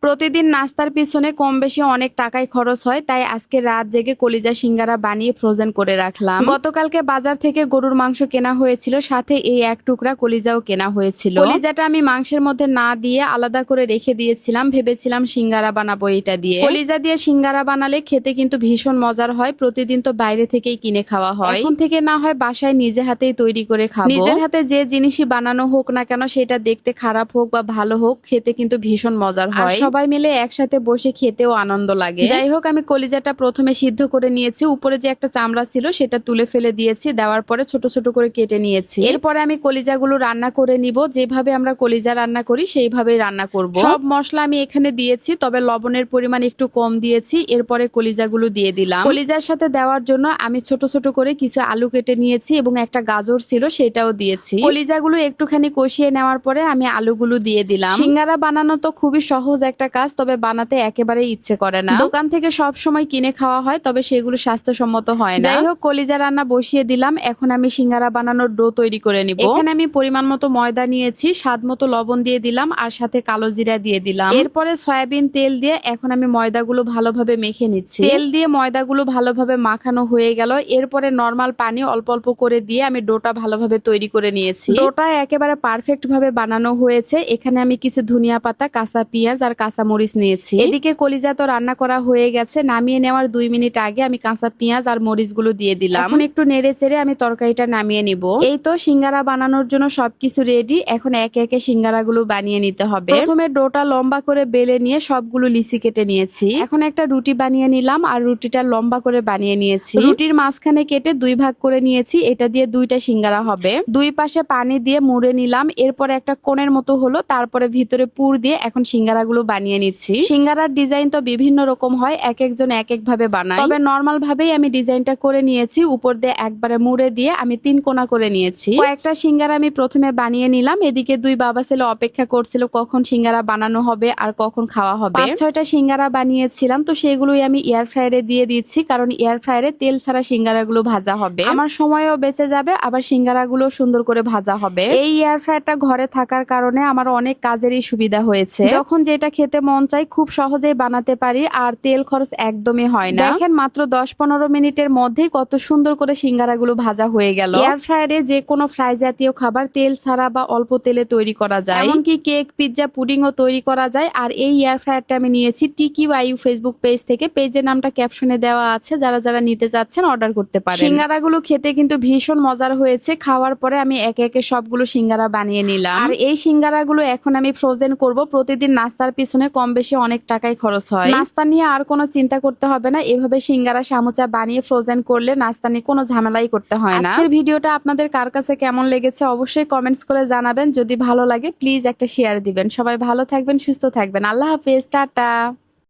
প্রতিদিন নাস্তার পিছনে কম বেশি অনেক টাকাই খরচ হয়, তাই আজকে রাত জেগে কলিজা সিঙ্গারা বানিয়ে ফ্রোজেন করে রাখলাম। গতকালকে বাজার থেকে গরুর মাংস কেনা হয়েছিল, সাথে এই এক টুকরা কলিজাও কেনা হয়েছিল। কলিজাটা আমি মাংসের মধ্যে না দিয়ে আলাদা করে রেখে দিয়েছিলাম, ভেবেছিলাম সিঙ্গারা বানাবো এটা দিয়ে। কলিজা দিয়ে সিঙ্গারা বানালে খেতে কিন্তু ভীষণ মজার হয়। প্রতিদিন তো বাইরে থেকেই কিনে খাওয়া হয়, এখন থেকে না হয় বাসায় নিজে হাতেই তৈরি করে খাবো। নিজের হাতে যে জিনিসই বানানো হোক না কেন, সেটা দেখতে খারাপ হোক বা ভালো হোক, খেতে কিন্তু ভীষণ মজার হয়। সবাই মিলে একসাথে বসে খেতেও আনন্দ লাগে। যাই হোক, আমি কলিজাটা প্রথমে সিদ্ধ করে নিয়েছি। উপরে যে একটা চামড়া ছিল সেটা তুলে ফেলে দিয়েছি, দেওয়ার পরে ছোট ছোট করে কেটে নিয়েছি। এরপরে আমি কলিজাগুলো রান্না করে নিব। যেভাবে আমরা কলিজা রান্না করি সেইভাবেই রান্না করব। সব মশলা আমি এখানে দিয়েছি, তবে লবণের পরিমাণ একটু কম দিয়েছি। এরপরে কলিজাগুলো দিয়ে দিলাম। কলিজার সাথে দেওয়ার জন্য আমি ছোট ছোট করে কিছু আলু কেটে নিয়েছি এবং একটা গাজর ছিল সেটাও দিয়েছি। কলিজাগুলো একটুখানি কষিয়ে নেওয়ার পরে আমি আলুগুলো দিয়ে দিলাম। সিঙ্গারা বানানো তো খুবই সহজ একটা কাজ, তবে বানাতে একেবারে ইচ্ছে করে না। দোকান থেকে সব সময় কিনে খাওয়া হয়, তবে সেগুলো স্বাস্থ্যসম্মত হয় না। যাই হোক, কলিজা রান্না বসিয়ে দিলাম। এখন আমি সিঙ্গারা বানানোর ডো তৈরি করে নিব। এখানে আমি পরিমাণ মতো ময়দা নিয়েছি, স্বাদ মতো লবণ দিয়ে দিলাম, আর সাথে কালো জিরা দিয়ে দিলাম। এরপরে সয়াবিন তেল দিয়ে এখন আমি ময়দাগুলো ভালোভাবে মেখে নিচ্ছি। তেল দিয়ে ময়দাগুলো ভালোভাবে মাখানো হয়ে গেল। এরপরে নরমাল পানি অল্প অল্প করে দিয়ে আমি ডোটা ভালোভাবে তৈরি করে নিয়েছি। ডোটা একেবারে পারফেক্ট ভাবে বানানো হয়েছে। এখানে আমি কিছু ধনিয়া পাতা, কাঁচা পেঁয়াজ আর কাঁচা মরিচ নিয়েছি। এদিকে কলিজা তো রান্না করা হয়ে গেছে। নামিয়ে নেওয়ার 2 মিনিট আগে আমি কাঁচা পেঁয়াজ আর মরিচগুলো দিয়ে দিলাম। এখন একটু নেড়ে চেড়ে আমি তরকারিটা নামিয়ে নিব। এই তো সিঙ্গারা বানানোর জন্য সবকিছু রেডি। এখন একে একে সিঙ্গারাগুলো বানিয়ে নিতে হবে। প্রথমে ডোটা লম্বা করে বেলে নিয়ে সবগুলো লিচি কেটে নিয়েছি। এখন একটা রুটি বানিয়ে নিলাম, আর রুটিটা লম্বা করে বানিয়ে নিয়েছি। রুটির মাঝখানে কেটে 2 ভাগ করে নিয়েছি। এটা দিয়ে 2টা সিঙ্গারা হবে। 2 পাশে পানি দিয়ে মুড়ে নিলাম। এরপরে একটা কোণের মতো হলো, তারপরে ভিতরে পুর দিয়ে এখন সিঙ্গারাগুলো বানিয়ে নিচ্ছি। সিঙ্গারার ডিজাইন তো বিভিন্ন রকম হয়, এক একজন এক এক ভাবে বানায়, তবে নর্মাল ভাবেই আমি ডিজাইনটা করে নিয়েছি। উপর দিয়ে একবারে মুড়ে দিয়ে আমি 3 কোণা করে নিয়েছি। কয়েকটা সিঙ্গারা আমি প্রথমে বানিয়ে নিলাম। এদিকে 2 বাবা ছেলে অপেক্ষা করছিল কখন সিঙ্গারা বানানো হবে আর কখন খাওয়া হবে। 5-6টা সিঙ্গারা বানিয়েছিলাম, তো সেগুলোই আমি এয়ার ফ্রায়ারে দিয়ে দিচ্ছি, কারণ এয়ার ফ্রায়ারে তেল ছাড়া সিঙ্গারাগুলো ভাজা হবে। আমার সময়ও বেঁচে যাবে, আবার সিঙ্গারাগুলো সুন্দর করে ভাজা হবে। এই এয়ার ফ্রায়ারটা ঘরে থাকার কারণে আমার অনেক কাজেরই সুবিধা হয়েছে। যখন যেটা খেতে মন চাই খুব সহজেই বানাতে পারি, আর তেল খরচ একদমই হয় না। দেখেন, মাত্র 10-15 মিনিটের মধ্যেই কত সুন্দর করে সিঙ্গারাগুলো ভাজা হয়ে গেল। এয়ার ফ্রায়ারে যে কোনো ফ্রাই জাতীয় খাবার তেল ছাড়া বা অল্প তেলে তৈরি করা যায়, এমনকি কেক, পিৎজা, পুডিংও তৈরি করা যায়। আর এই এয়ার ফ্রায়ারটা আমি নিয়েছি TQIU ফেসবুক পেজ থেকে। পেজের নামটা ক্যাপশনে দেওয়া আছে, যারা যারা নিতে চাচ্ছেন অর্ডার করতে পারেন। সিঙ্গারাগুলো খেতে কিন্তু ভীষণ মজার হয়েছে। খাওয়ার পরে আমি একে একে সবগুলো সিঙ্গারা বানিয়ে নিলাম। আর এই সিঙ্গারাগুলো এখন আমি ফ্রোজেন করব। প্রতিদিন নাস্তার পিছনে কম বেশি অনেক টাকাই খরচ হয়। নাস্তা নিয়ে আর কোনো চিন্তা করতে হবে না। এভাবে সিঙ্গারা, সামোচা বানিয়ে ফ্রোজেন করলে নাস্তা নিয়ে কোনো ঝামেলাই করতে হয় না। আজকের ভিডিওটা আপনাদের কার কাছে কেমন লেগেছে অবশ্যই কমেন্টস করে জানাবেন। যদি ভালো লাগে প্লিজ একটা শেয়ার দিবেন। সবাই ভালো থাকবেন, সুস্থ থাকবেন। আল্লাহ হাফেজ, টাটা।